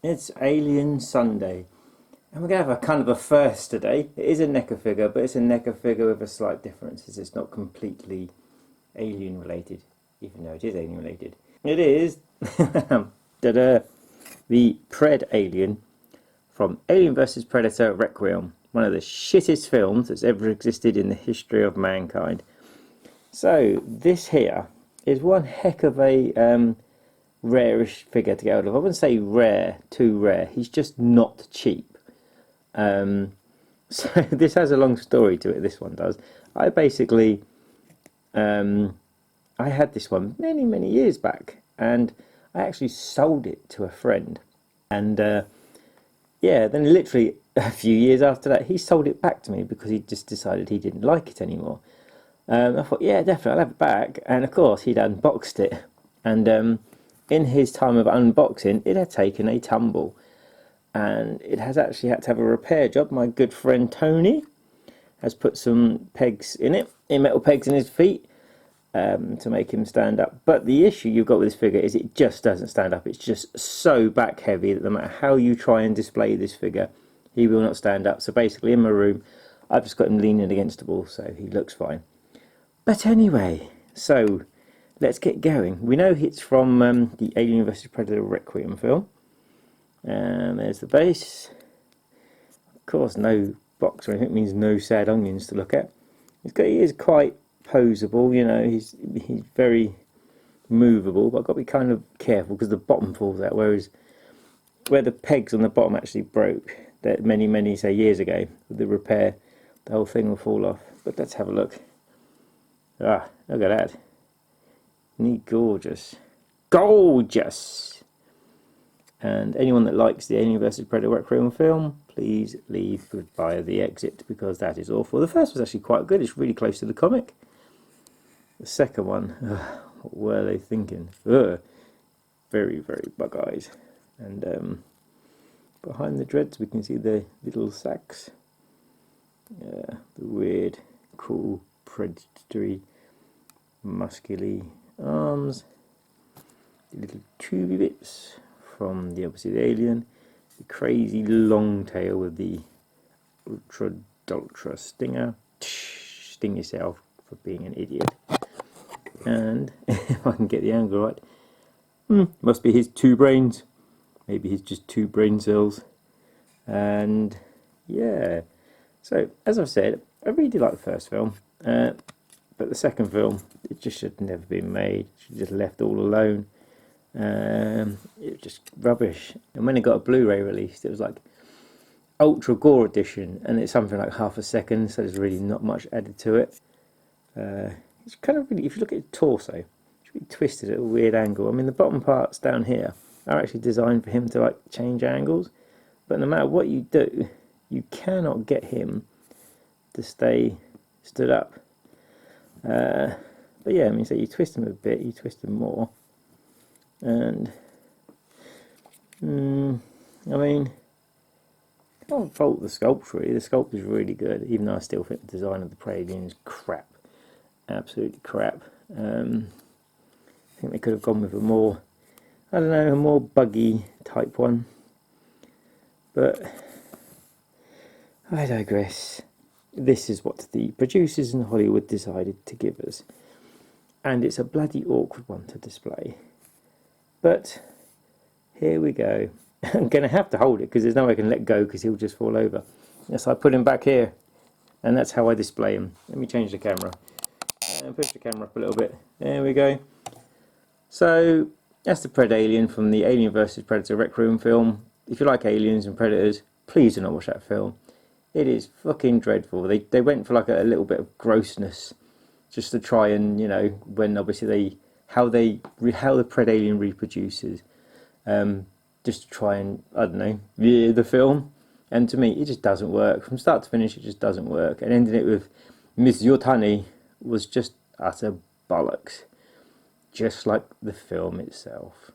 It's Alien Sunday, and we're going to have a kind of a first today. It is a Neca figure, but it's a Neca figure with a slight difference. It's not completely alien related, even though it is alien related. It is the Predalien from Alien vs Predator Requiem, one of the shittest films that's ever existed in the history of mankind. So this here is one heck of a rarish figure to get hold of. I wouldn't say rare, too rare. He's just not cheap. So this has a long story to it. This one does. I basically, I had this one many years back, and I actually sold it to a friend. And yeah, then literally a few years after that, he sold it back to me because he just decided he didn't like it anymore. I thought, yeah, definitely, I'll have it back. And of course, he'd unboxed it, and in his time of unboxing, it had taken a tumble, and it has actually had to have a repair job. My good friend Tony has put some pegs in it, metal pegs in his feet, to make him stand up. But the issue you've got with this figure is it just doesn't stand up. It's just so back heavy that no matter how you try and display this figure, he will not stand up. So basically, in my room, I've just got him leaning against the wall, so he looks fine. But anyway, so let's get going. We know it's from the Alien vs Predator Requiem film. And there's the base. Of course, no box or anything means no sad onions to look at. He is quite posable, you know. He's very movable, but I've got to be kind of careful because the bottom falls out. Whereas where the pegs on the bottom actually broke, that many say years ago with the repair, the whole thing will fall off. But let's have a look. Ah, look at that. Neat, gorgeous. Gorgeous! And anyone that likes the Alien vs Predator Requiem film, please leave goodbye the exit, because that is awful. The first was actually quite good. It's really close to the comic. The second one, what were they thinking? Very bug eyes. And behind the dreads we can see the little sacks. The weird, cool, predatory, muscular arms. The little tubey bits from obviously the alien. The crazy long tail with the ultra stinger. Sting yourself for being an idiot. And if I can get the angle right, must be his two brains. Maybe he's just two brain cells. And yeah, so as I've said, I really did like the first film, but the second film, it just should have never been made. It should have just left all alone. It was just rubbish. And when it got a Blu-ray released, it was like Ultra Gore Edition, and it's something like half a second, so there's really not much added to it. It's kind of really, if you look at his torso, it's really twisted at a weird angle. I mean, the bottom parts down here are actually designed for him to like change angles, but no matter what you do, you cannot get him to stay stood up. But yeah, I mean, so you twist him a bit, you twist him more, and I mean, I can't fault the sculpt really. The sculpt is really good, even though I still think the design of the Predalien is crap, absolutely crap. I think they could have gone with a more, I don't know, a more buggy type one, but I digress. This is what the producers in Hollywood decided to give us, and it's a bloody awkward one to display. But here we go. I'm going to have to hold it because there's no way I can let go because he'll just fall over. Yes, I put him back here, and that's how I display him. Let me change the camera and push the camera up a little bit. There we go. So that's the Predalien from the Alien vs Predator Requiem film. If you like aliens and predators, please do not watch that film. It is fucking dreadful. They went for like a little bit of grossness just to try and, you know, when obviously how the Predalien reproduces, just to try and, I don't know, the film. And to me, it just doesn't work. From start to finish, it just doesn't work. And ending it with Miss Yotani was just utter bollocks. Just like the film itself.